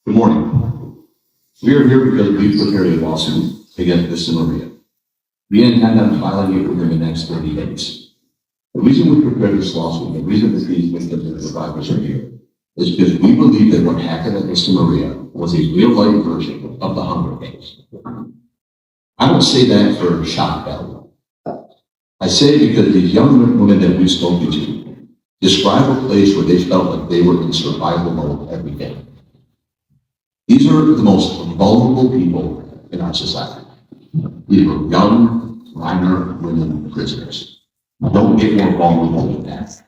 Good morning. We are here because we prepared a lawsuit against Vista Maria. We intend on filing it within the next 30 days. The reason we prepared this lawsuit, the reason that these victims and survivors are here, is because we believe that what happened at Vista Maria was a real-life version of the Hunger Games. I don't say that for shock value. I say it because these young women that we've spoken to describe a place where they felt like they were in survival mode every day. These are the most vulnerable people in our society. These are young, minor women prisoners. Don't get more vulnerable than that.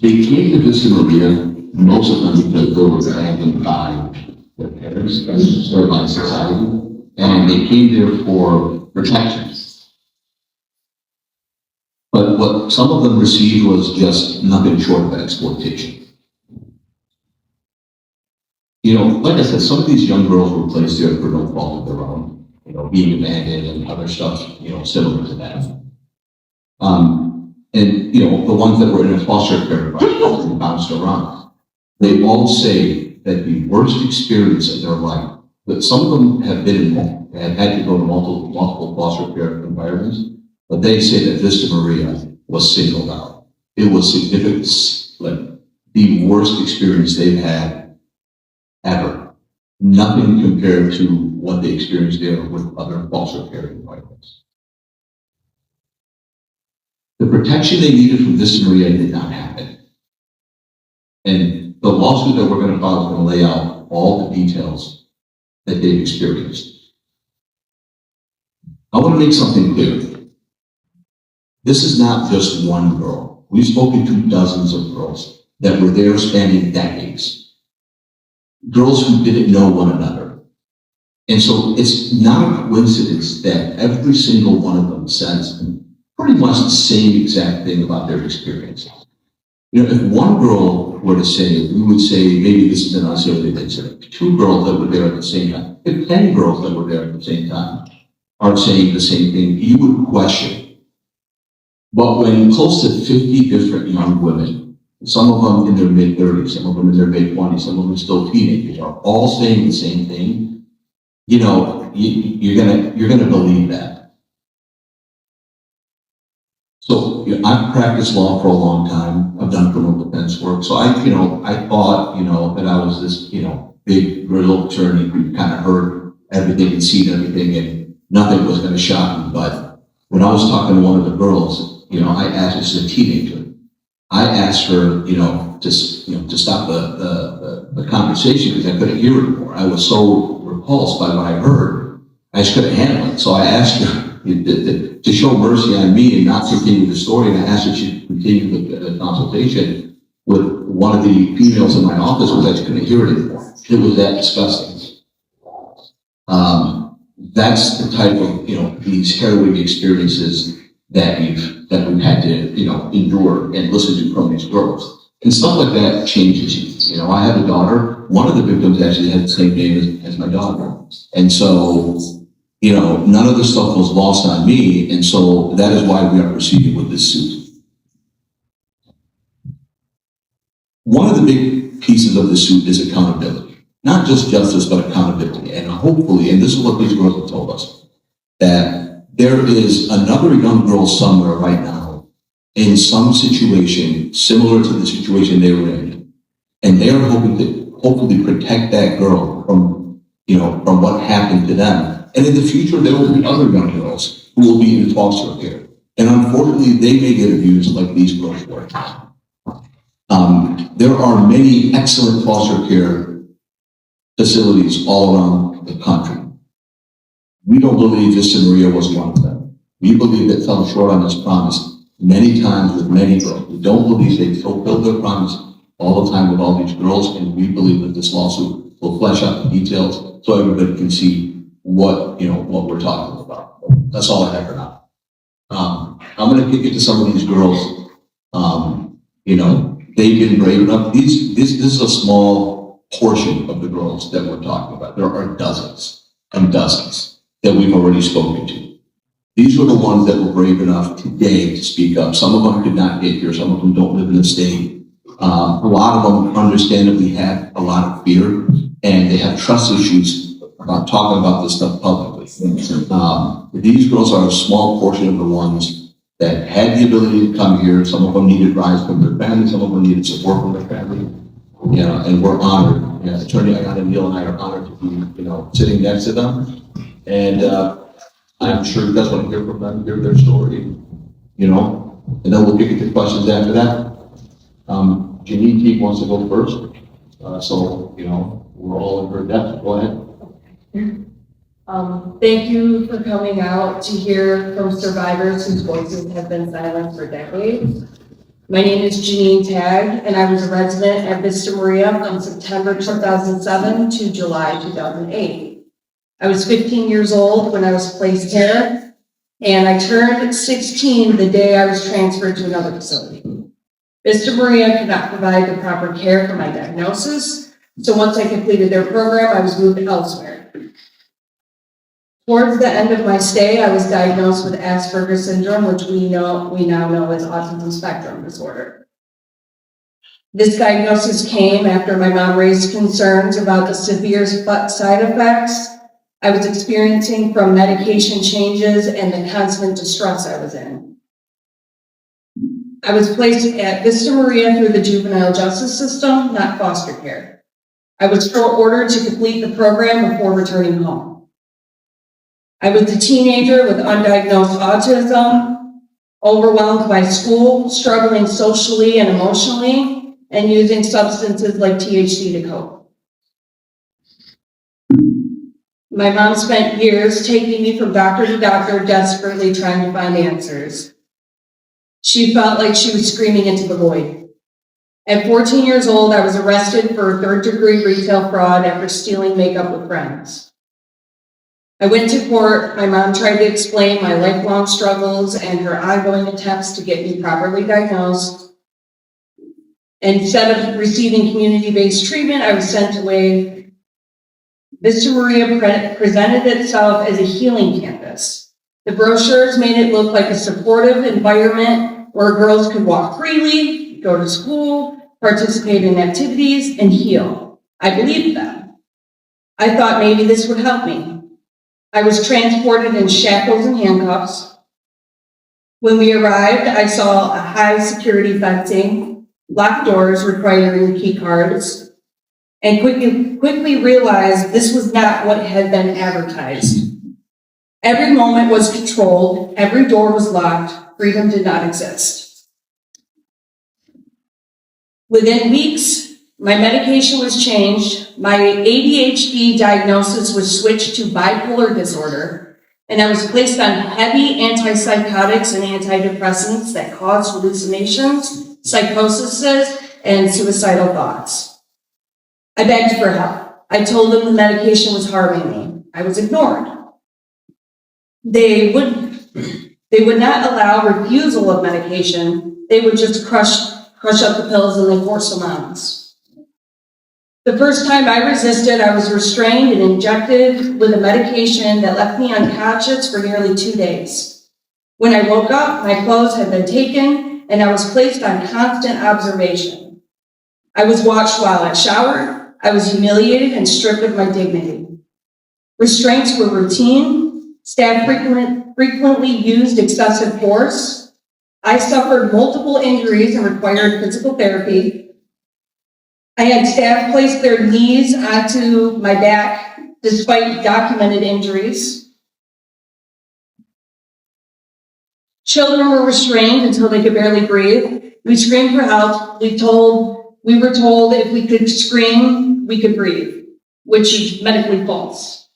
They came to Vista Maria, most of them because they were abandoned by their parents, or by society, and they came there for protection. But what some of them received was just nothing short of exploitation. Like I said, some of these young girls were placed there for no fault of their own, being abandoned and other stuff, similar to that. And the ones that were in a foster care environment bounced around. They all say that the worst experience of their life, that some of them have been and had to go to multiple foster care environments, but they say that Vista Maria was singled out. It was significant, like the worst experience they've had ever. Nothing compared to what they experienced there with other foster care environments. The protection they needed from Vista Maria did not happen. And the lawsuit that we're going to file is going to lay out all the details that they've experienced. I want to make something clear. This is not just one girl. We've spoken to dozens of girls that were there spanning decades. Girls who didn't know one another. And so it's not a coincidence that every single one of them says pretty much the same exact thing about their experience. If one girl were to say it, we would say maybe this is an isolated incident. Two girls that were there at the same time, if 10 girls that were there at the same time are saying the same thing, you would question. But when close to 50 different young women, some of them in their mid-30s, some of them in their mid-20s, some of them still teenagers, are all saying the same thing, you're gonna believe that. So I've practiced law for a long time. I've done criminal defense work. So I thought, that I was this, big grizzled attorney who kind of heard everything and seen everything, and nothing was going to shock me. But when I was talking to one of the girls, I asked, this is a teenager. I asked her, to stop the conversation because I couldn't hear it anymore. I was so repulsed by what I heard, I just couldn't handle it. So I asked her to show mercy on me and not continue the story, and I asked her to continue the consultation with one of the females in my office because I just couldn't hear it anymore. It was that disgusting. That's the type of these harrowing experiences that we've had to endure and listen to from these girls, and stuff like that changes you. I have a daughter. One of the victims actually had the same name as my daughter, and so none of this stuff was lost on me, and so that is why we are proceeding with this suit. One of the big pieces of the suit is accountability, not just justice, but accountability, and hopefully, and this is what these girls have told us, that there is another young girl somewhere right now in some situation similar to the situation they were in, and they are hoping to hopefully protect that girl from what happened to them. And in the future, there will be other young girls who will be in foster care, and unfortunately, they may get abused like these girls were. There are many excellent foster care facilities all around the country. We don't believe Vista Maria was one of them. We believe it fell short on its promise many times with many girls. We don't believe they fulfilled their promise all the time with all these girls, and we believe that this lawsuit will flesh out the details so everybody can see what we're talking about. That's all I have for now. I'm going to kick it to some of these girls. They've been brave enough. This is a small portion of the girls that we're talking about. There are dozens and dozens that we've already spoken to. These were the ones that were brave enough today to speak up. Some of them could not get here. Some of them don't live in the state. A lot of them understandably have a lot of fear, and they have trust issues about talking about this stuff publicly. These girls are a small portion of the ones that had the ability to come here. Some of them needed rides from their family, some of them needed support from their family. And we're honored. Attorney Ayana Neal and I are honored to be, sitting next to them. And I'm sure you guys want to hear from them, hear their story, and then we'll get into questions after that. Janine Teague wants to go first. We're all in her depth. Go ahead. Thank you for coming out to hear from survivors whose voices have been silenced for decades. My name is Janine Tagg, and I was a resident at Vista Maria from September 2007 to July 2008. I was 15 years old when I was placed here, and I turned 16 the day I was transferred to another facility. Vista Maria could not provide the proper care for my diagnosis, so once I completed their program, I was moved elsewhere. Towards the end of my stay, I was diagnosed with Asperger's syndrome, which we now know as autism spectrum disorder. This diagnosis came after my mom raised concerns about the severe side effects I was experiencing from medication changes and the constant distress I was in. I was placed at Vista Maria through the juvenile justice system, not foster care. I was ordered to complete the program before returning home. I was a teenager with undiagnosed autism, overwhelmed by school, struggling socially and emotionally, and using substances like THC to cope. My mom spent years taking me from doctor to doctor, desperately trying to find answers. She felt like she was screaming into the void. At 14 years old, I was arrested for third-degree retail fraud after stealing makeup with friends. I went to court. My mom tried to explain my lifelong struggles and her ongoing attempts to get me properly diagnosed. Instead of receiving community-based treatment, I was sent away. Vista Maria presented itself as a healing campus. The brochures made it look like a supportive environment where girls could walk freely, go to school, participate in activities, and heal. I believed them. I thought maybe this would help me. I was transported in shackles and handcuffs. When we arrived, I saw a high security fencing, locked doors requiring key cards, and quickly realized this was not what had been advertised. Every moment was controlled, every door was locked, freedom did not exist. Within weeks, my medication was changed, my ADHD diagnosis was switched to bipolar disorder, and I was placed on heavy antipsychotics and antidepressants that cause hallucinations, psychosis, and suicidal thoughts. I begged for help. I told them the medication was harming me. I was ignored. They would not allow refusal of medication. They would just crush up the pills and they force them on us. The first time I resisted, I was restrained and injected with a medication that left me unconscious for nearly 2 days. When I woke up, my clothes had been taken and I was placed on constant observation. I was watched while I showered. I was humiliated and stripped of my dignity. Restraints were routine. Staff frequently used excessive force. I suffered multiple injuries and required physical therapy. I had staff place their knees onto my back despite documented injuries. Children were restrained until they could barely breathe. We screamed for help. We were told if we could scream, we could breathe, which is medically false.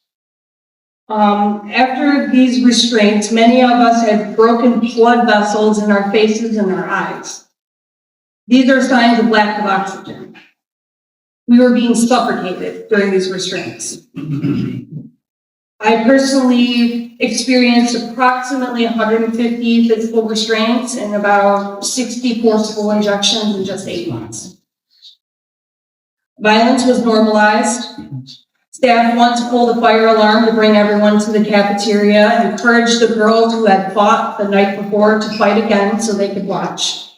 After these restraints, many of us had broken blood vessels in our faces and our eyes. These are signs of lack of oxygen. We were being suffocated during these restraints. I personally experienced approximately 150 physical restraints and about 60 forcible injections in just 8 months. Violence was normalized. Staff once pulled a fire alarm to bring everyone to the cafeteria and encouraged the girls who had fought the night before to fight again so they could watch.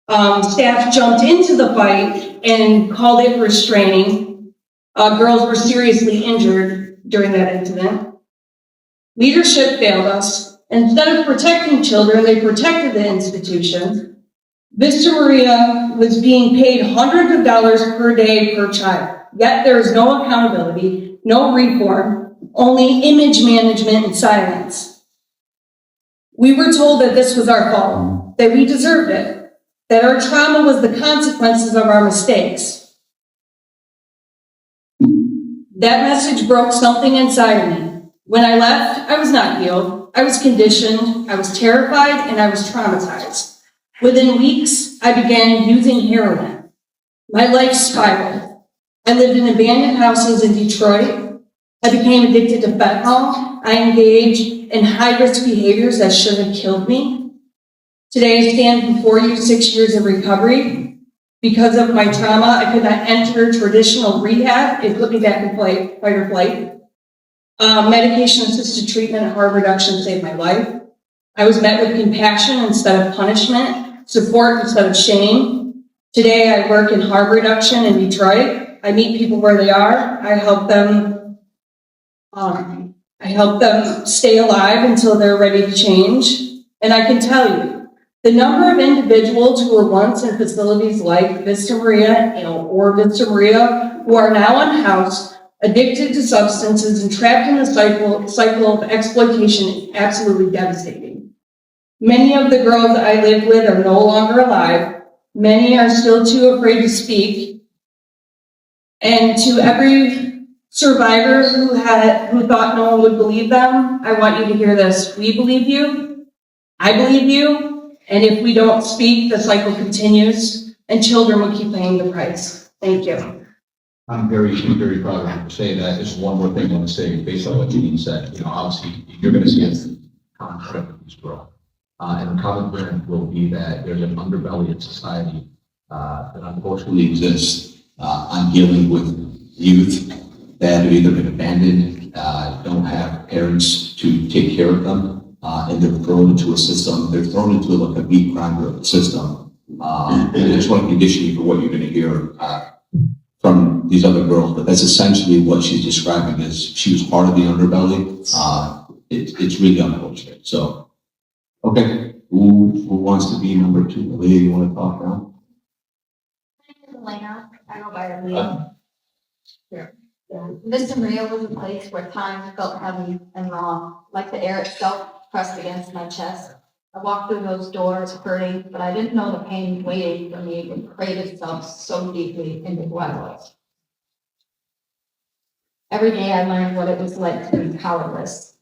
Staff jumped into the fight and called it restraining. Girls were seriously injured during that incident. Leadership failed us. Instead of protecting children, they protected the institution. Vista Maria was being paid hundreds of dollars per day per child. Yet there is no accountability, no reform, only image management and silence. We were told that this was our fault, that we deserved it, that our trauma was the consequences of our mistakes. That message broke something inside of me. When I left, I was not healed. I was conditioned, I was terrified, and I was traumatized. Within weeks, I began using heroin. My life spiraled. I lived in abandoned houses in Detroit. I became addicted to fentanyl. I engaged in high-risk behaviors that should have killed me. Today, I stand before you 6 years of recovery. Because of my trauma, I could not enter traditional rehab. It put me back in fight or flight. Medication-assisted treatment and harm reduction saved my life. I was met with compassion instead of punishment, support instead of shame. Today, I work in harm reduction in Detroit. I meet people where they are. I help them stay alive until they're ready to change. And I can tell you, the number of individuals who were once in facilities like Vista Maria or Vista Maria who are now unhoused, addicted to substances, and trapped in a cycle of exploitation is absolutely devastating. Many of the girls I lived with are no longer alive. Many are still too afraid to speak. And to every survivor who thought no one would believe them, I want you to hear this. We believe you. I believe you. And if we don't speak, the cycle continues, and children will keep paying the price. Thank you. I'm very, very proud of you to say that. Just one more thing I want to say, based on what Janine said. Obviously, you're going to see a common thread with these girls. And the common thread will be that there's an underbelly in society that unfortunately exists on dealing with youth that have either been abandoned, don't have parents to take care of them, and they're thrown into a system. They're thrown into like a meat grinder system. And I just want to condition you for what you're going to hear from these other girls, but that's essentially what she's describing as she was part of the underbelly. It's really unfortunate. So, okay, who wants to be number two? Leah, you want to talk now? Elena, I go by Leah. Vista Maria was a place where time felt heavy and wrong, like the air itself pressed against my chest. I walked through those doors hurting, but I didn't know the pain waiting for me would crave itself so deeply into who I was. Every day I learned what it was like to be powerless,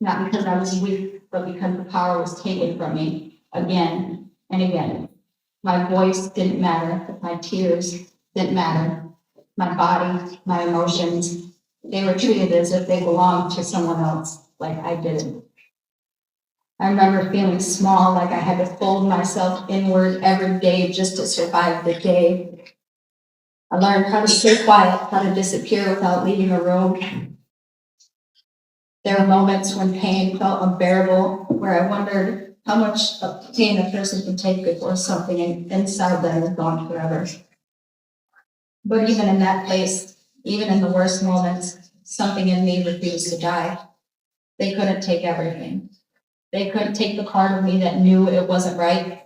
not because I was weak, but because the power was taken from me again and again. My voice didn't matter, my tears didn't matter, my body, my emotions, they were treated as if they belonged to someone else, like I didn't. I remember feeling small, like I had to fold myself inward every day just to survive the day. I learned how to stay quiet, how to disappear without leaving a room. There were moments when pain felt unbearable, where I wondered how much of pain a person can take before something inside them is gone forever. But even in that place, even in the worst moments, something in me refused to die. They couldn't take everything. They couldn't take the part of me that knew it wasn't right.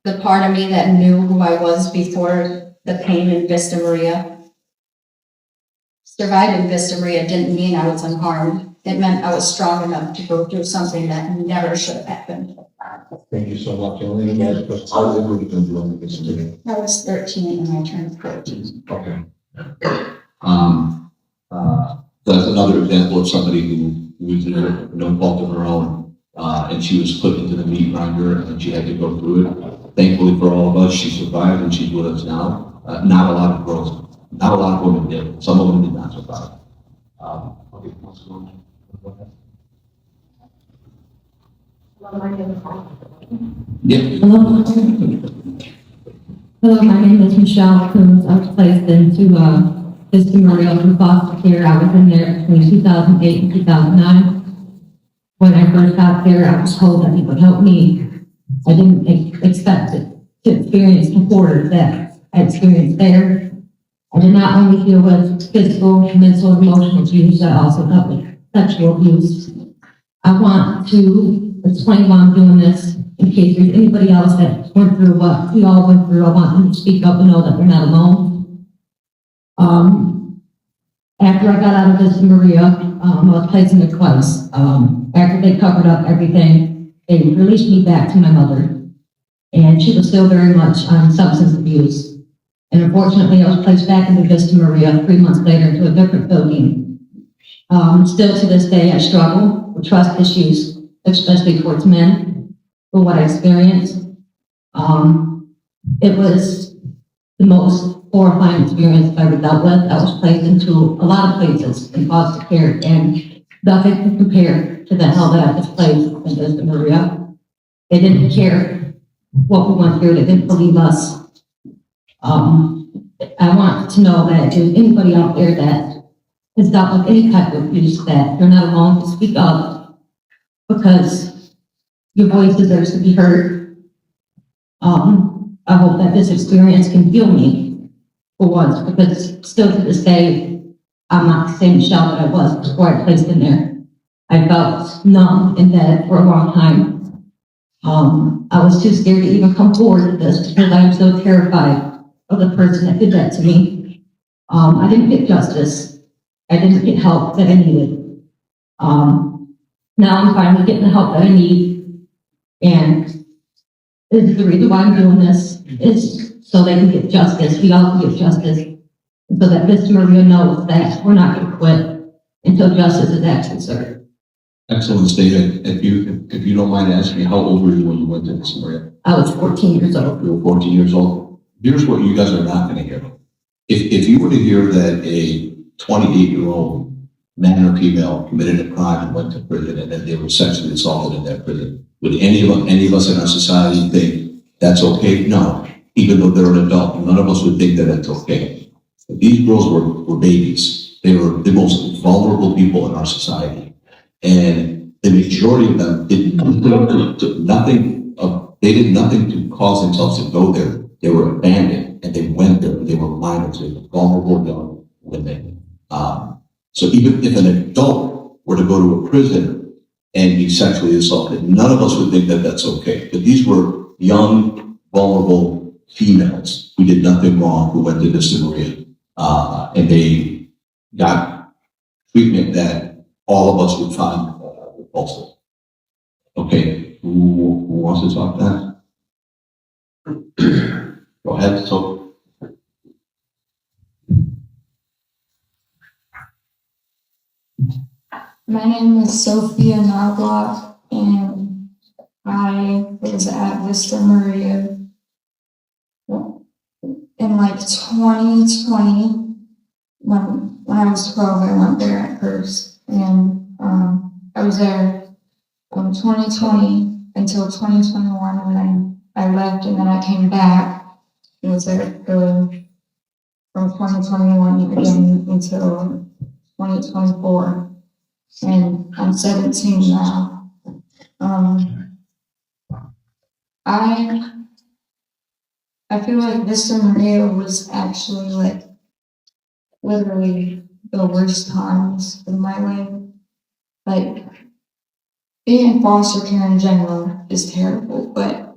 The part of me that knew who I was before the pain in Vista Maria. Surviving Vista Maria didn't mean I was unharmed. It meant I was strong enough to go through something that never should have happened. Thank you so much. How old were you doing this today? I was 13 and I turned 14. Okay. That's another example of somebody who was no fault of her own, and she was put into the meat grinder and she had to go through it. Thankfully for all of us, she survived and she's with us now. Not a lot of girls, not a lot of women did. Some of them did not survive. Okay, let's go ahead. Yeah. Hello, my name is Michelle Coombs. I was placed into Vista Maria for foster care. I was in there between 2008 and 2009. When I first got there, I was told that he would help me I didn't expect it to experience the horror that I experienced there. I did not only deal with physical, mental, and emotional abuse, I also dealt with sexual abuse. I want to explain why I'm doing this in case there's anybody else that went through what we all went through. I want them to speak up and know that they're not alone. After I got out of Vista Maria, I was placed in a twice. After they covered up everything, they released me back to my mother, and she was still very much on substance abuse. And unfortunately, I was placed back into Vista Maria 3 months later into a different building. Still to this day, I struggle with trust issues, especially towards men, for what I experienced. It was the most horrifying experience I've ever dealt with. I was placed into a lot of places in foster care, and nothing can compare to the hell that I was placed in Vista Maria. They didn't care what we went through. They didn't believe us. I want to know that if there's anybody out there that has dealt with any type of abuse, that you're not alone to speak up, because your voice deserves to be heard. I hope that this experience can heal me for once, because still to this day, I'm not the same Michelle that I was before I placed in there. I felt numb and dead for a long time. I was too scared to even come forward with this because I am so terrified of the person that did that to me. I didn't get justice. I didn't get help that I needed. Now I'm finally getting the help that I need, and this is the reason why I'm doing this, is so they can get justice, we all can get justice, and so that Vista Maria knows that we're not gonna quit until justice is actually served. Excellent statement. If you don't mind asking me, how old were you when you went to Vista Maria? I was 14 years old. You were 14 years old. Here's what you guys are not going to hear. If you were to hear that a 28-year-old man or female committed a crime and went to prison, and then they were sexually assaulted in that prison, would any of us in our society think that's okay? No. Even though they're an adult, none of us would think that it's okay. But these girls were babies. They were the most vulnerable people in our society. And the majority of them did nothing to cause themselves to go there. They were abandoned, and they went there. They were minors. They were vulnerable young women. So even if an adult were to go to a prison and be sexually assaulted, none of us would think that that's okay. But these were young, vulnerable females who did nothing wrong, who went to Vista Maria, and they got treatment that all of us would find repulsive. Okay, who wants to talk that? Go ahead. So, My name is Sophia Knobloch, and I was at Vista Maria in like 2020. When I was 12, I went there at first, and I was there from 2020 until 2021, and then I left, and then I came back and was there from 2021 again until 2024. And I'm 17 now. I feel like Vista Maria was actually like literally the worst times of my life. Like being in foster care in general is terrible, but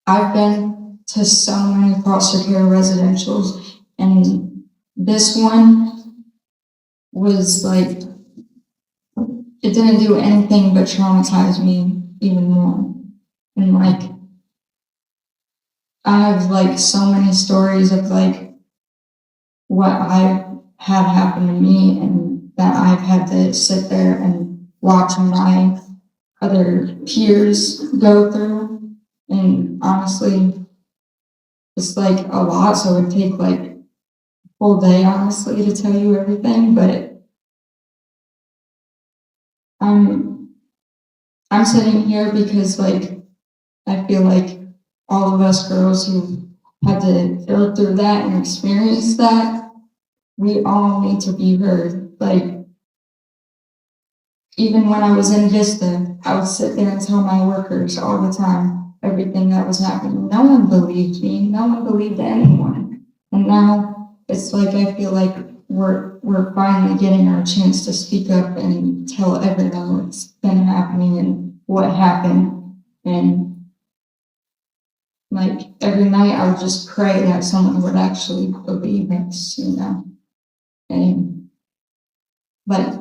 I've been to so many foster care residentials, and this one was like, it didn't do anything but traumatize me even more. And like, I have like so many stories of like what I've had happen to me, and that I've had to sit there and watch my other peers go through. And honestly, it's like a lot, so it would take like a full day, honestly, to tell you everything, but I'm sitting here because like I feel like all of us girls who had to go through that and experience that, we all need to be heard. Like even when I was in Vista, I would sit there and tell my workers all the time everything that was happening. No one believed me. No one believed anyone. And now it's like I feel like we're finally getting our chance to speak up and tell everyone what's been happening and what happened. And like every night I would just pray that someone would actually believe us, you know. And like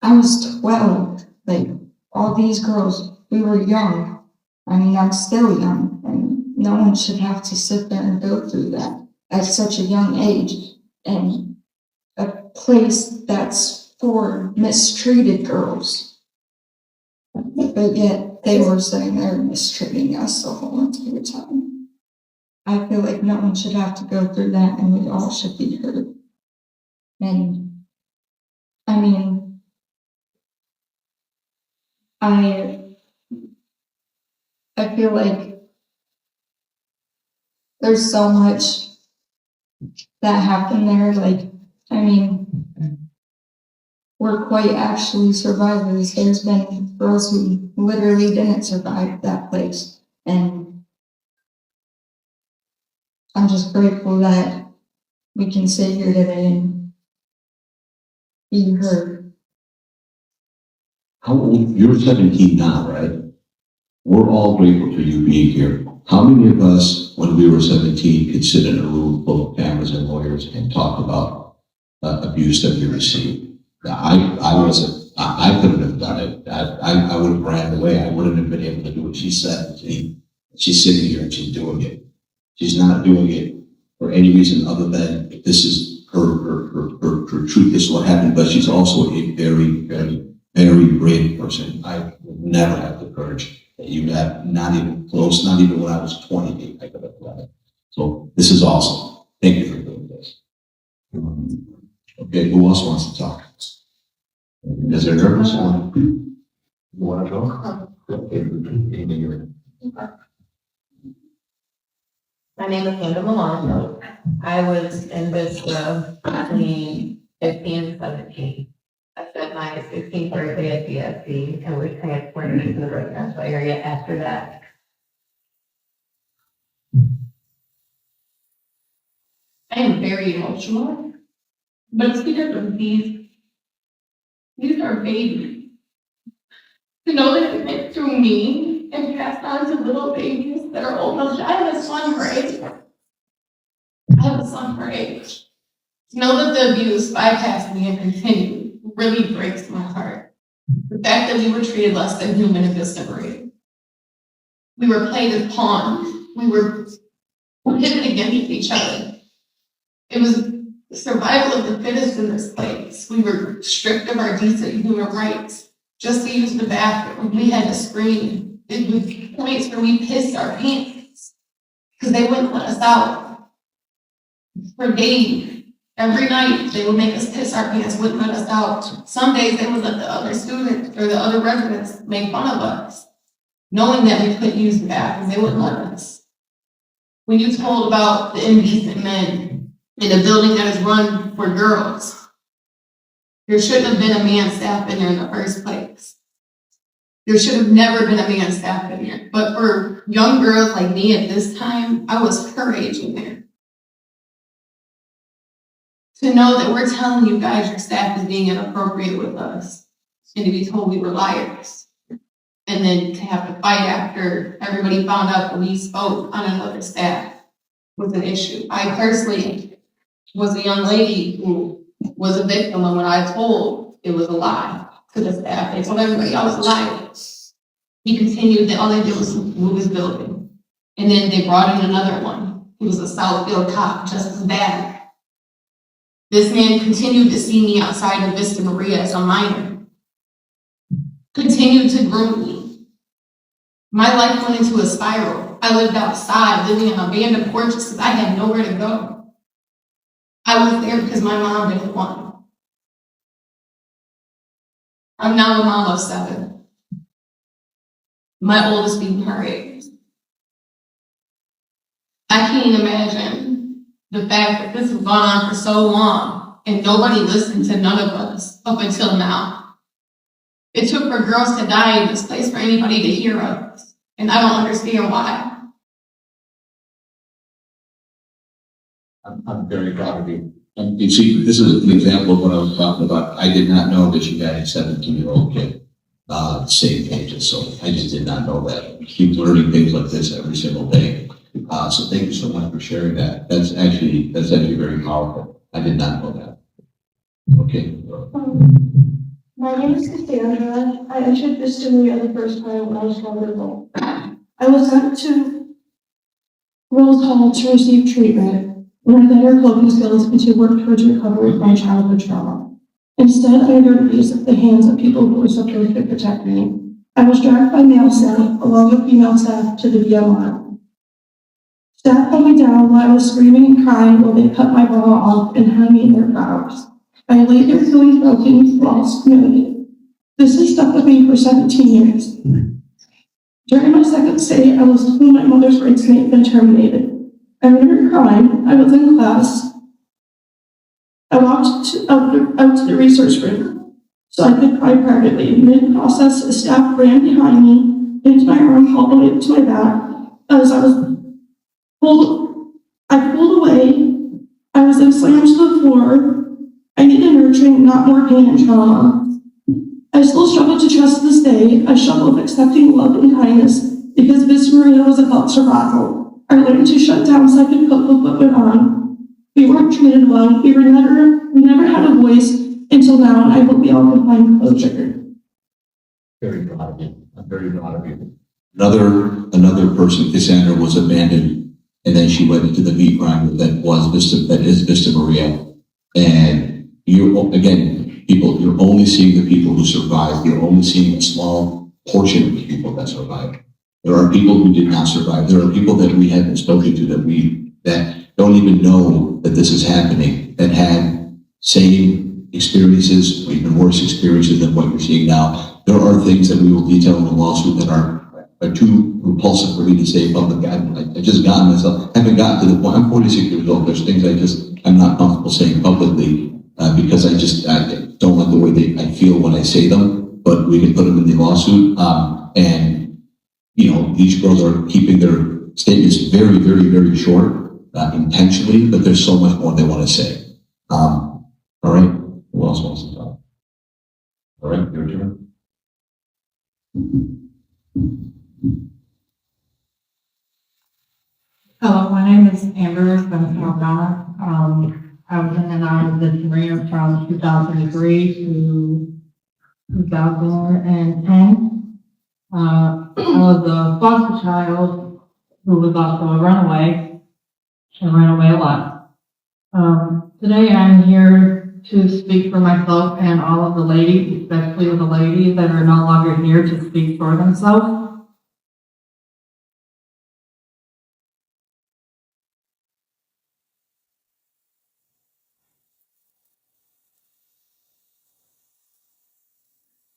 I was 12, like all these girls, we were young. I mean, I'm still young, and no one should have to sit there and go through that at such a young age. And a place that's for mistreated girls. But yet they were saying they're mistreating us the whole entire time. I feel like no one should have to go through that, and we all should be heard. And I mean, I feel like there's so much that happened there. Like, I mean, we're quite actually survivors. There's been girls who literally didn't survive that place. And I'm just grateful that we can sit here today and be heard. How old, you're 17 now, right? We're all grateful for you being here. How many of us, when we were 17, could sit in a room full of cameras and lawyers and talk about abuse that we received? I couldn't have done it. I would have ran away. I wouldn't have been able to do what she said. She's sitting here and she's doing it. She's not doing it for any reason other than this is her truth, this is what happened, but she's also a very, very, very brave person. I would never have the courage that you have, not even close, not even when I was 20, I could have done it. So this is awesome. Thank you for doing this. Okay, who else wants to talk? Is there nervous? You want to go? Anything you're in. My name is Linda Milano. I was in Vista between 15 and 17. I spent my 15th birthday at BSC and was transported to the residential area after that. I am very emotional, but it's because of these are babies. To know that it went through me and passed on to little babies that are old enough. I have a son her age. To know that the abuse bypassed me and continued really breaks my heart. The fact that we were treated less than human in Vista Maria. We were played as pawns. We were pitted against each other. It was survival of the fittest in this place. We were stripped of our decent human rights. Just to use the bathroom, we had to scream. It was points where we pissed our pants because they wouldn't let us out. For days, every night, they would make us piss our pants, wouldn't let us out. Some days they would let the other students or the other residents make fun of us, knowing that we couldn't use the bathroom, they wouldn't let us. When you told about the indecent men in a building that is run for girls, there shouldn't have been a man staff in there in the first place. There should have never been a man staff in there. But for young girls like me at this time, I was her age in there. To know that we're telling you guys your staff is being inappropriate with us, and to be told we were liars. And then to have to fight after everybody found out that we spoke on another staff was an issue. I personally was a young lady who was a victim, and when I told, it was a lie to the staff. They told everybody I was a liar. He continued that all they did was move his building. And then they brought in another one. He was a Southfield cop, just as bad. This man continued to see me outside of Vista Maria as a minor. Continued to groom me. My life went into a spiral. I lived outside, living in abandoned porches because I had nowhere to go. I was there because my mom didn't want me. I'm now a mom of 7. My oldest being her age. I can't imagine the fact that this has gone on for so long and nobody listened to none of us up until now. It took for girls to die in this place for anybody to hear us. And I don't understand why. I'm very proud of you. And you see, this is an example of what I was talking about. I did not know that you had a 17-year-old kid, same ages, so I just did not know that. We keep learning things like this every single day. So thank you so much for sharing that. That's actually very powerful. I did not know that. Okay. My name is Cassandra. I entered Vista the first time when I was 12 years old. I was sent to Rose Hall to receive treatment, learn better coping skills, and to work towards recovery from my childhood trauma. Instead, I endured abuse at the hands of people who were supposed to protect me. I was dragged by male staff, along with female staff, to the VMR. Staff held me down while I was screaming and crying while they cut my bra off and hung me in their flowers. I lay there feeling broken, lost, humiliated. This has stuck with me for 17 years. During my second stay, I was told my mother's rights may have been terminated. I remember crying. I was in class. I walked out to the resource room so I could cry privately. Mid-process, a staff ran behind me, into my arm all the way up to my back. As I pulled away. I was then slammed to the floor. I needed nurturing, not more pain and trauma. I still struggle to trust this day. I struggle with accepting love and kindness because Vista Maria was about survival. I learned to shut down so I could cope with what went on. We weren't treated well. We never had a voice until now, and I hope we all can find closure. Very proud of you. I'm very proud of you. Another person, Cassandra, was abandoned, and then she went into the meat grinder that is Vista Maria. And you're only seeing the people who survived. You're only seeing a small portion of the people that survived. There are people who did not survive. There are people that we haven't spoken to that don't even know that this is happening, that had same experiences, or even worse experiences than what you're seeing now. There are things that we will detail in the lawsuit that are too repulsive for me to say publicly. I just haven't gotten to the point. I'm 46 years old. There's things I'm not comfortable saying publicly because I don't like the way I feel when I say them, but we can put them in the lawsuit. And, these girls are keeping their statements very, very, very short, intentionally, but there's so much more they want to say. All right. Who else wants to talk? All right, your turn. Hello, my name is Amber from Alabama. I was in and out of this arena from 2003 to 2010. I was a foster child who was also a runaway and ran away a lot. Today I'm here to speak for myself and all of the ladies, especially the ladies that are no longer here to speak for themselves.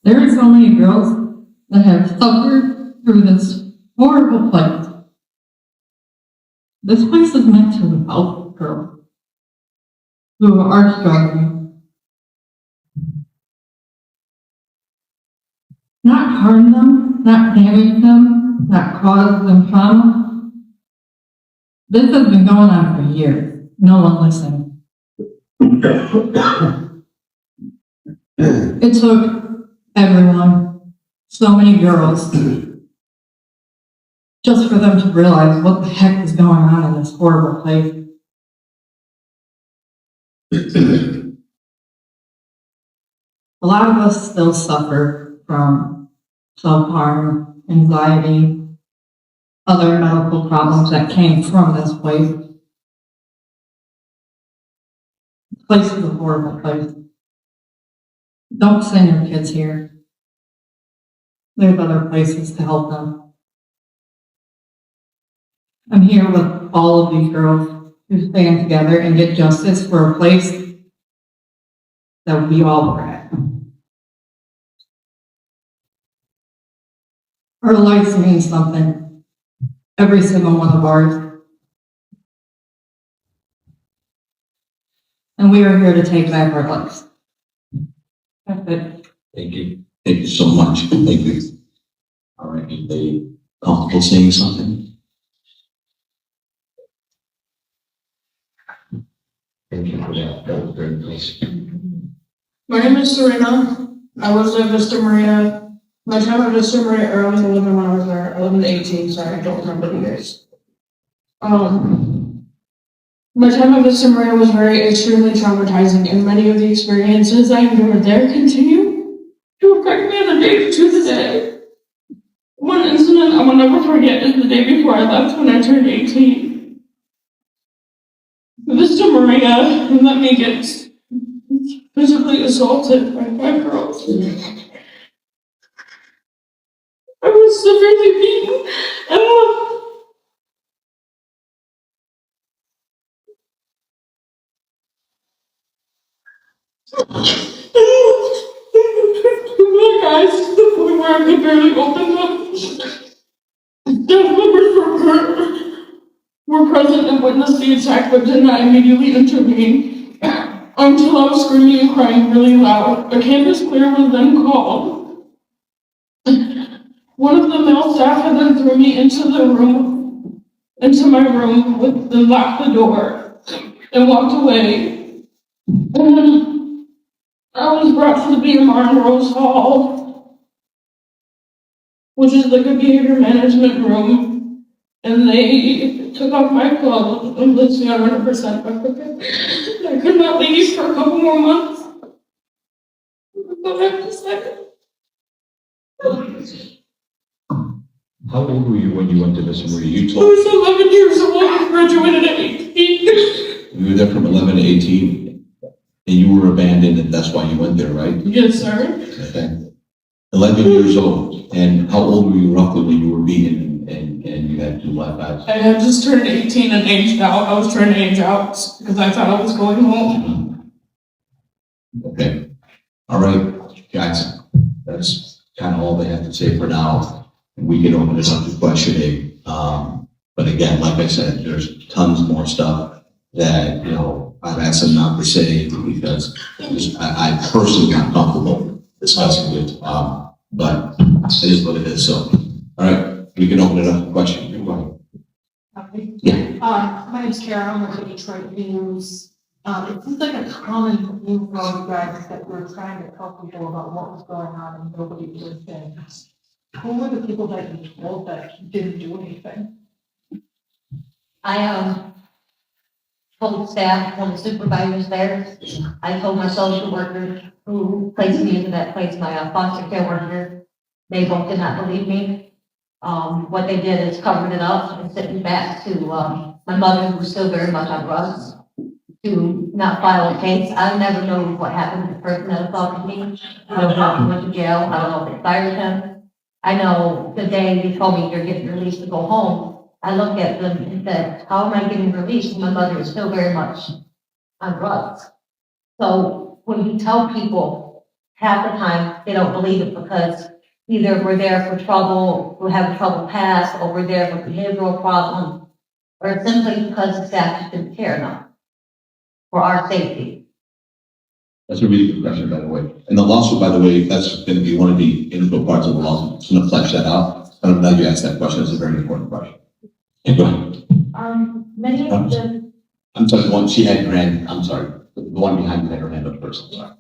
There are so many girls that have suffered through this horrible place. This place is meant to help girls who are struggling. Not harm them, not damage them, not cause them trauma. This has been going on for years. No one listened. It took everyone, so many girls, just for them to realize what the heck is going on in this horrible place. A lot of us still suffer from self-harm, anxiety, other medical problems that came from this place. This place is a horrible place. Don't send your kids here. There's other places to help them. I'm here with all of these girls who stand together and get justice for a place that we all were at. Our lives mean something. Every single one of ours. And we are here to take back our lives. That's it. Thank you. Thank you so much. Thank you. All right, are they comfortable saying something? Thank you for that. That was very nice. My name is Serena. I was at Vista Maria. My time at Vista Maria, or I was 11 when I was there, 11 to 18, sorry, I don't remember the years. My time at Vista Maria was extremely traumatizing, and many of the experiences I endured there continue to affect me on the day to the day. One incident I will never forget is the day before I left when I turned 18. Vista Maria let me get physically assaulted by 5 girls. I was severely beaten and black eyes to the point where I could barely open them. Staff members were present and witnessed the attack but did not immediately intervene until I was screaming and crying really loud. A campus clear was then called. One of the male staff had then threw me into my room locked the door and walked away. And then I was brought to the BMR in Rose Hall, which is like a behavior management room, and they took off my clothes and placed me on 100% Vicodin. I could not leave for a couple more months. But I have to say, How old were you when you went to Vista Maria? You I told was 11 years old and graduated at 18. You were there from 11 to 18, and you were abandoned, and that's why you went there, right? Yes, sir. Okay. 11 years old, and how old were you roughly when you were beaten and you had 2 black eyes? I had just turned 18 and aged out. I was trying to age out because I thought I was going home. Okay. All right, guys, that's kind of all they have to say for now. And we can open it up to questioning. But again, like I said, there's tons more stuff that, I've asked them not to say because I personally not comfortable discussing it. But it is what it is. So, all right, we can open it up to questions. Yeah. My name's Kara, I'm with the Detroit News. It seems like a common theme for all you guys that we're trying to tell people about what was going on and nobody did things. Who were the people that you told that didn't do anything? I told staff, told the supervisors there. I told my social worker who placed me into that place, my foster care worker. They both did not believe me. What they did is covered it up and sent me back to my mother, who's still very much on drugs, to not file a case. I never know what happened to the person that assaulted me. I don't know if he went to jail. I don't know if they fired him. I know the day they told me you're getting released to go home, I looked at them and said, how am I getting released? My mother is still very much on drugs. So when you tell people, half the time they don't believe it because either we're there for trouble, we have a troubled past, or we're there for behavioral problems, or simply because the staff just didn't care enough for our safety. That's a really good question, by the way. And the lawsuit, by the way, that's going to be one of the integral parts of the lawsuit. It's going to flesh that out. I'm glad you asked that question. It's a very important question. Yeah, go ahead. Many of the, I'm sorry, the one she had her hand, I'm sorry. The one behind you had her hand up first. I'm sorry.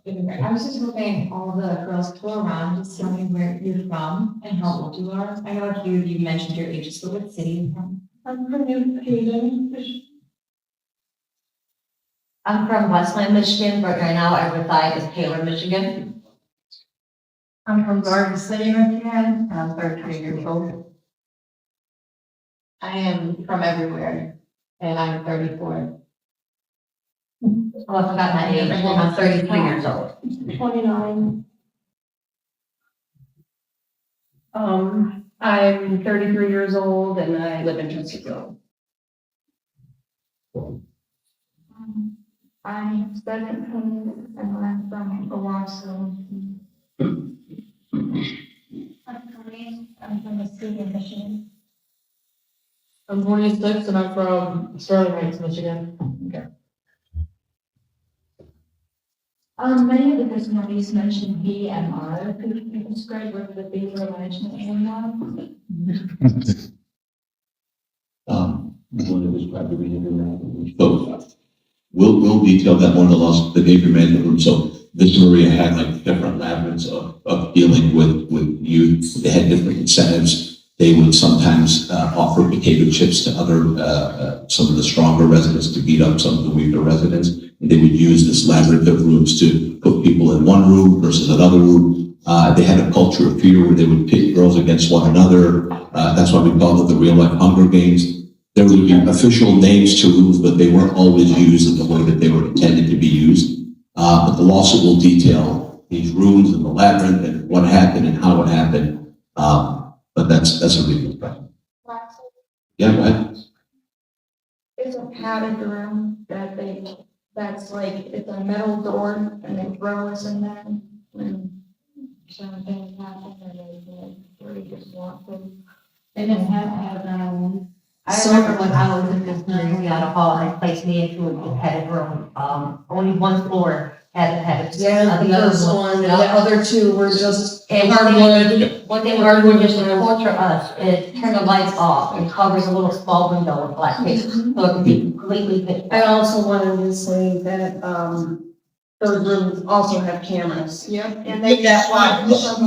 I was just hoping all the girls to go around just tell me where you're from and how old you are. I know if you mentioned your age, so what city you're from? I'm from New Haven. I'm from Westland, Michigan, but right now I reside in Taylor, Michigan. I'm from Garden City, Michigan, and I'm 33 years old. I am from everywhere, and I'm 34. Oh, I forgot my age. I'm 33 years old. 29. I'm 33 years old and I live in Chesterfield. I'm 17 and I'm from Owasso. I'm from the city of Michigan. I'm 26 and I'm from Dearborn Heights, Michigan. Many of the testimonies mentioned he and I. Could you describe what the behavior management and One of his private behavior management. So, we'll detail that one of the laws, the behavior management room. So Vista Maria had like different labyrinths of dealing with youth. They had different incentives. They would sometimes offer potato chips to other, some of the stronger residents to beat up some of the weaker residents. And they would use this labyrinth of rooms to put people in one room versus another room. They had a culture of fear where they would pit girls against one another. That's why we called it the real life Hunger Games. There would be official names to rooms, but they weren't always used in the way that they were intended to be used. But the lawsuit will detail these rooms and the labyrinth and what happened and how it happened. But that's a really good question. Yeah, go ahead. It's a padded room that's like, it's a metal door and they throw us in there when certain things happen or they just want to. They didn't have to have that on. I remember when I was in this room, out of hall, they placed me into a padded room. Only one floor had to have it. Yeah, the first one, and the other two were just And hardwood. what they were doing just to torture us is turn the lights off and covers a little small window with black tape, so it can be completely fit. I also wanted to say that, those rooms also have cameras. Yep. And they got one. Let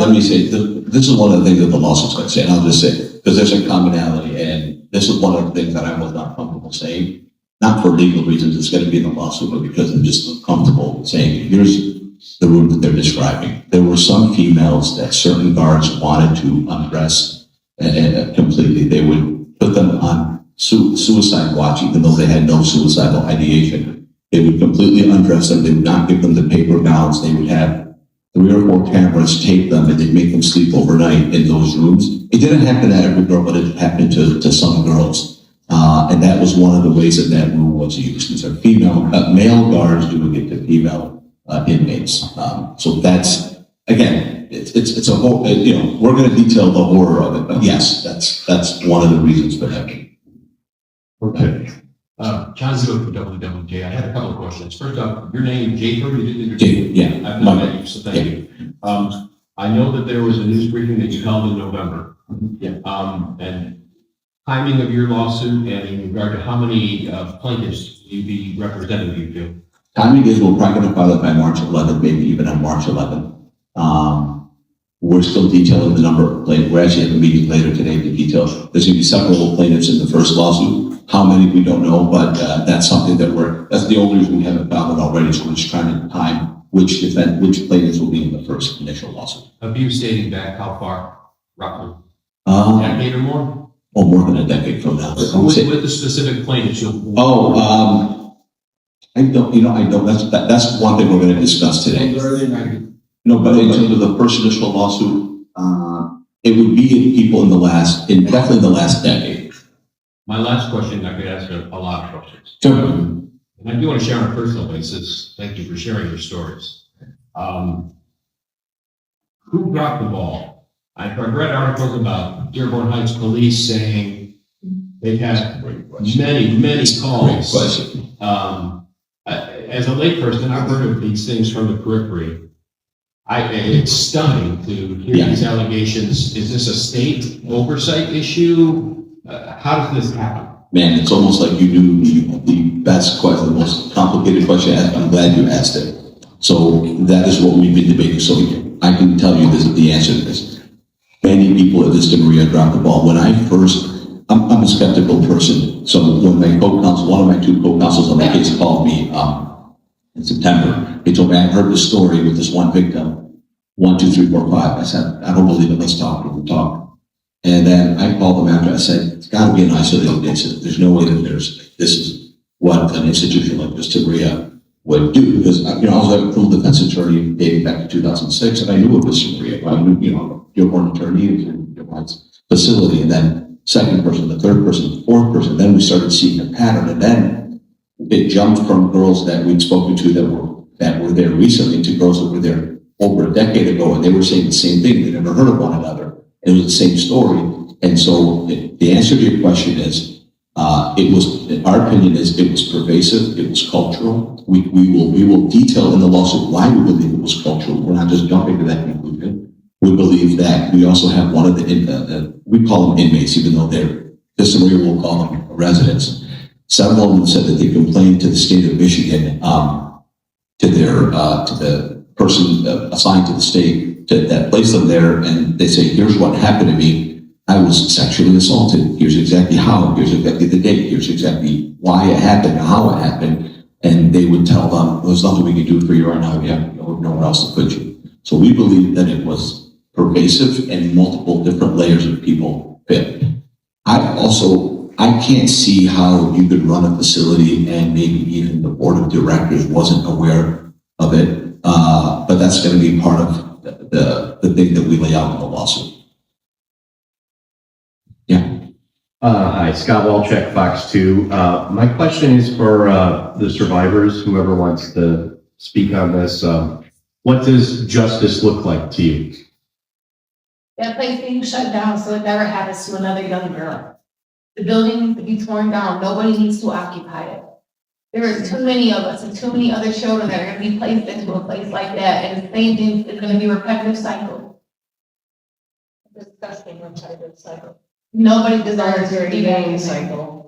me say, this is one of the things that the lawsuit's going to say, and I'll just say, because there's a commonality, and this is one of the things that I was not comfortable saying, not for legal reasons, it's going to be in the lawsuit, but because I'm just comfortable saying, here's the room that they're describing. There were some females that certain guards wanted to undress completely. They would put them on suicide watch, even though they had no suicidal ideation. They would completely undress them. They would not give them the paper gowns. They would have 3 or 4 cameras tape them, and they'd make them sleep overnight in those rooms. It didn't happen to every girl, but it happened to some girls. And that was one of the ways that room was used. These are male guards doing it to female inmates. So that's, again, it's a whole, we're going to detail the horror of it, but yes, that's one of the reasons for that. Okay. John Zito from WWJ. I had a couple of questions. First up, your name, Jacob, you did Jay, yeah. I've not met you, so thank you. I know that there was a news briefing that you held in November. Yeah. And timing of your lawsuit and in regard to how many plaintiffs you be representing you to? Timing is we're probably going to file it by March 11th, maybe even on March 11th. We're still detailing the number of plaintiffs. We're actually having a meeting later today to detail. There's going to be several plaintiffs in the first lawsuit. How many, we don't know, but that's something that's the only reason we haven't found it already. So we're just trying to time which plaintiffs will be in the first initial lawsuit. Have you stated back how far, roughly? A decade or more? Or more than a decade from now. With the specific plaintiffs you'll... I don't, that's one thing we're going to discuss today. No, but in terms of the first initial lawsuit, it would be people definitely the last decade. My last question, I could ask a lot of questions. Sure. And I do want to share on a personal basis. Thank you for sharing your stories. Who dropped the ball? I've read articles about Dearborn Heights police saying they've had many calls. Great question. As a layperson, I've heard of these things from the periphery. It's stunning to hear these allegations. Is this a state oversight issue? How does this happen? Man, it's almost like you knew the best question, the most complicated question to ask. I'm glad you asked it. So that is what we've been debating. So I can tell you the answer to this. Many people at Vista Maria dropped the ball. When I'm a skeptical person. So when one of my 2 co-counsels on the case called me in September, they told me I heard the story with this one victim, 1, 2, 3, 4, 5. I said, I don't believe it. Let's talk. We'll talk. And then I called them after. I said, it's got to be an isolated incident. There's no way that this is what an institution like Vista Maria would do. Because, I was a criminal defense attorney dating back to 2006, and I knew of Vista Maria. I knew, Dearborn attorney in Dearborn's facility. And then second person, the third person, the fourth person. Then we started seeing a pattern. And then it jumped from girls that we'd spoken to that were there recently to girls that were there over a decade ago. And they were saying the same thing. They never heard of one another. It was the same story. And so the answer to your question is, Our opinion is it was pervasive, it was cultural. We will detail in the lawsuit why we believe it was cultural. We're not just jumping to that conclusion. We believe that we also have one of we call them inmates, even though Vista Maria will call them residents. Several of them said that they complained to the state of Michigan, to the person assigned to the state that placed them there, and they say, here's what happened to me. I was sexually assaulted. Here's exactly how. Here's exactly the date. Here's exactly why it happened, how it happened. And they would tell them, there's nothing we can do for you right now. We have nowhere else to put you. So we believe that it was pervasive and multiple different layers of people fit. I can't see how you could run a facility and maybe even the board of directors wasn't aware of it. But that's going to be part of the thing that we lay out in the lawsuit. Yeah. Hi, Scott Walczak, Fox 2. My question is for the survivors, whoever wants to speak on this. What does justice look like to you? That place being shut down so it never happens to another young girl. The building to be torn down, nobody needs to occupy it. There are too many of us and too many other children that are gonna be placed into a place like that, and the same thing is gonna be a repetitive cycle. Disgusting repetitive cycle. Nobody deserves to be in Game that cycle.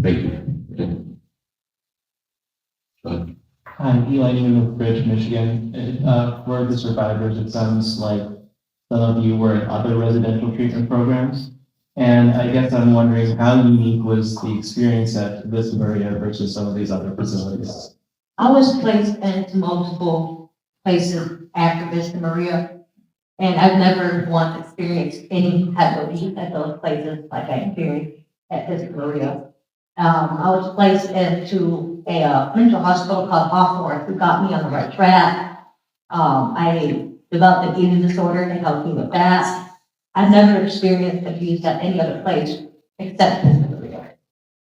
Thank you. Hi, Eli Newman with Bridge, Michigan. For the survivors, it sounds like some of you were in other residential treatment programs. And I guess I'm wondering how unique was the experience at Vista Maria versus some of these other facilities? I was placed into multiple places after Vista Maria, and I've never once experienced any type of heat at those places like I experienced at Vista Maria. I was placed into a mental hospital called Hawthorne, who got me on the right track. I developed an eating disorder to help me with that. I've never experienced abuse at any other place except Vista Maria.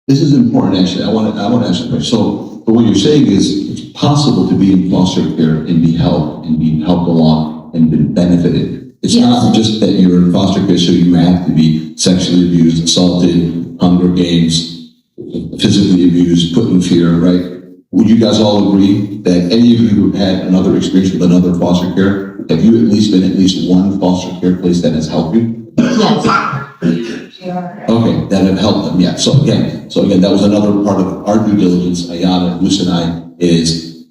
This is important, actually. I want to ask a question. So, but what you're saying is it's possible to be in foster care and be helped along and been benefited. It's not just that you're in foster care so you have to be sexually abused, assaulted, Hunger Games, physically abused, put in fear, right? Would you guys all agree that any of you who had another experience with another foster care, have you at least been at least one foster care place that has helped you? Yes. Okay, that have helped them, yeah. So again, that was another part of our due diligence, Ayana, Luce and I, is,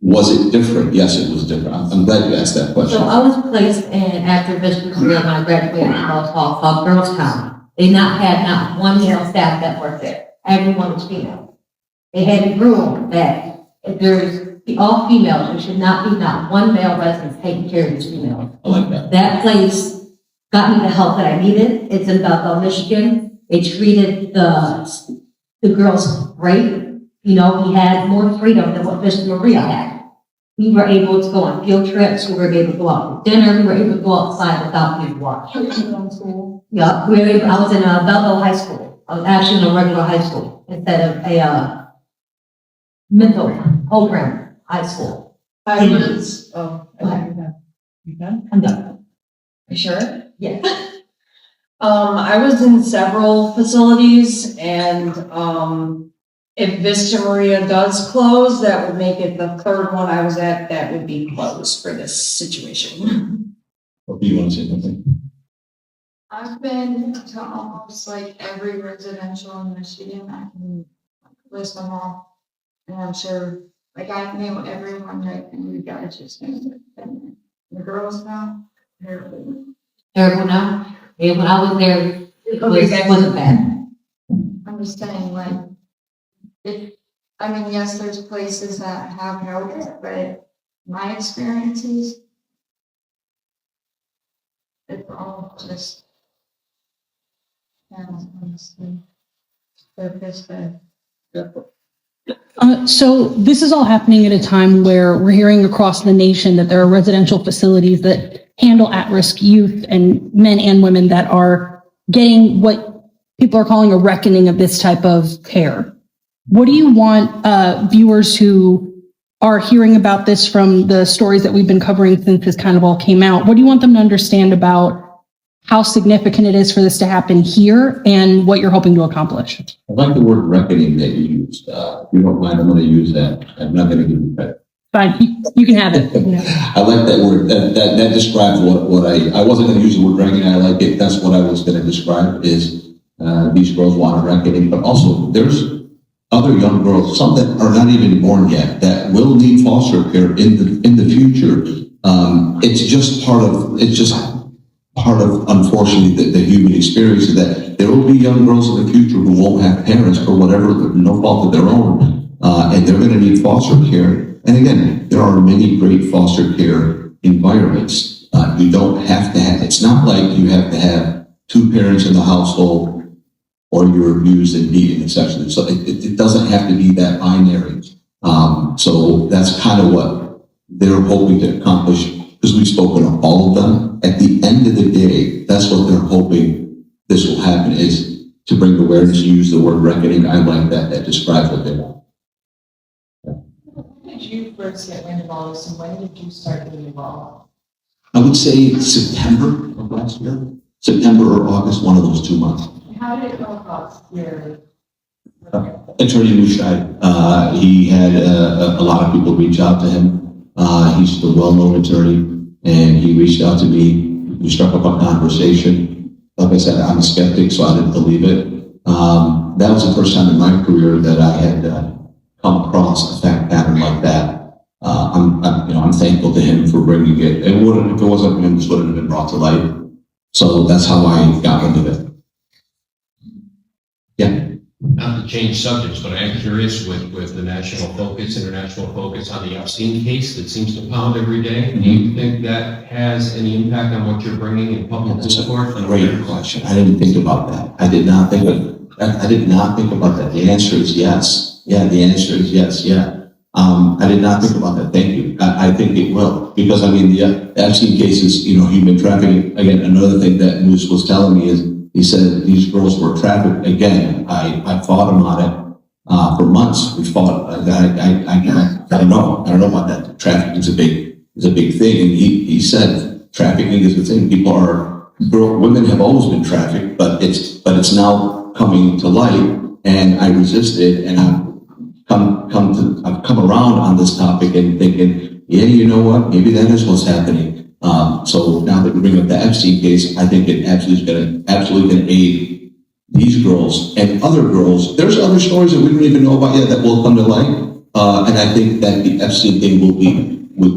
was it different? Yes, it was different. I'm glad you asked that question. So I was placed in after Vista Maria when I graduated from College Hall called Girls Town. They had not one male staff that worked there. Everyone was female. They had a rule that if there's all females, there should not be not one male resident taking care of these females. I like that. That place got me the help that I needed. It's in Belleville, Michigan. They treated the girls great. We had more freedom than what Vista Maria had. We were able to go on field trips. We were able to go out for dinner. We were able to go outside without being watched. Yeah, I was in a Belleville High School. I was actually in a regular high school instead of a mental program high school. I was, You done? I'm done. you sure? Yeah. I was in several facilities, and if Vista Maria does close, that would make it the third one I was at that would be closed for this situation. Or do you want to say something? I've been to almost like every residential in Michigan. I can list them all. And I'm sure, like, I knew everyone right, and you guys just knew it. The girls now, terrible. Terrible now? Yeah, when I was there, it wasn't bad. I'm just saying, like, yes, there's places that have helped, but my experiences, it's all just, honestly, they're just bad. So this is all happening at a time where we're hearing across the nation that there are residential facilities that handle at-risk youth and men and women that are getting what people are calling a reckoning of this type of care. What do you want viewers who are hearing about this from the stories that we've been covering since this kind of all came out? What do you want them to understand about how significant it is for this to happen here and what you're hoping to accomplish. I like the word reckoning that you used. If you don't mind, I'm going to use that. I'm not going to give you credit. Fine, you can have it. I like that word. That describes what I wasn't going to use the word reckoning. I like it. That's what I was going to describe is these girls want a reckoning, but also there's other young girls, some that are not even born yet, that will need foster care in the future. It's just part of unfortunately the human experience is that there will be young girls in the future who won't have parents for whatever, no fault of their own, and they're going to need foster care. And again, there are many great foster care environments. You don't have to have, it's not like you have to have two parents in the household or you're abused and beaten, etc. So it doesn't have to be that binary. So that's kind of what they're hoping to accomplish, because we've spoken to all of them. At the end of the day, that's what they're hoping this will happen, is to bring awareness. You use the word reckoning. I like that. That describes what they want. When did you first get involved, and when did you start getting involved? I would say September of last year. September or August, one of those 2 months. How did it come across your? Attorney Lushai, he had a lot of people reach out to him. He's a well-known attorney, and he reached out to me. We struck up a conversation. Like I said, I'm a skeptic, so I didn't believe it. That was the first time in my career that I had come across a fact pattern like that. I'm thankful to him for bringing it. If it wasn't for him, this wouldn't have been brought to light. So that's how I got into it. Yeah. Not to change subjects, but I am curious with the national focus, international focus on the Epstein case that seems to pound every day. Do you think that has any impact on what you're bringing in public discourse? That's a great question. I didn't think about that. I did not think about that. The answer is yes. Yeah, the answer is yes. Yeah. I did not think about that. Thank you. I think it will, because the Epstein case is, human trafficking. Again, another thing that Moose was telling me is, he said these girls were trafficked. Again, I fought him on it for months. We fought. I don't know about that. Trafficking is a big thing. And he said trafficking is a thing. Women have always been trafficked, but it's now coming to light. And I resisted, and I've come around on this topic and thinking, yeah, you know what? Maybe that is what's happening. So now that we bring up the Epstein case, I think it absolutely going to aid these girls and other girls. There's other stories that we don't even know about yet that will come to light. And I think that the Epstein thing would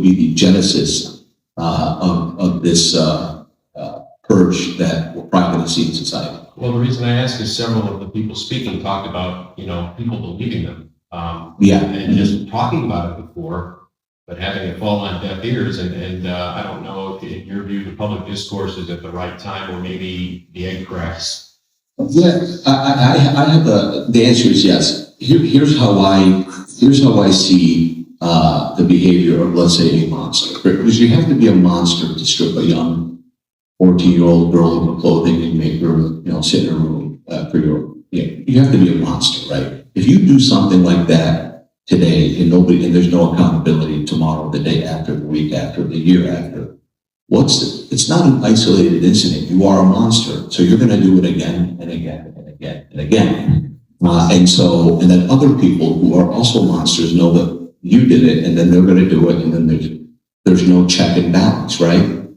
be the genesis of this purge that we're probably going to see in society. Well, the reason I ask is several of the people speaking talked about, people believing them. And just talking about it before, but having it fall on deaf ears, and I don't know if in your view the public discourse is at the right time, or maybe the egg cracks. Yeah, I have the answer is yes. Here's how I see the behavior of, let's say, a monster. Because you have to be a monster to strip a young 14-year-old girl of her clothing and make her, sit in her room for your. You have to be a monster, right? If you do something like that today, and there's no accountability tomorrow, the day after, the week after, the year after. It's not an isolated incident. You are a monster, so you're going to do it again and again and again and again. And then other people who are also monsters know that you did it, and then they're going to do it, and then there's no check and balance, right?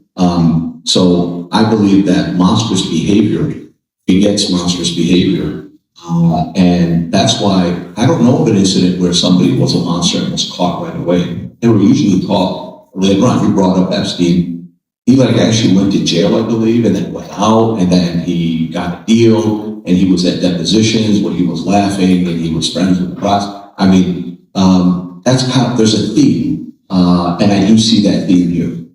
So I believe that monstrous behavior begets monstrous behavior. And that's why I don't know of an incident where somebody was a monster and was caught right away. They were usually caught later on. You brought up Epstein. He actually went to jail, I believe, and then went out, and then he got a deal, and he was at depositions where he was laughing and he was friends with the press. That's there's a theme, and I do see that theme here.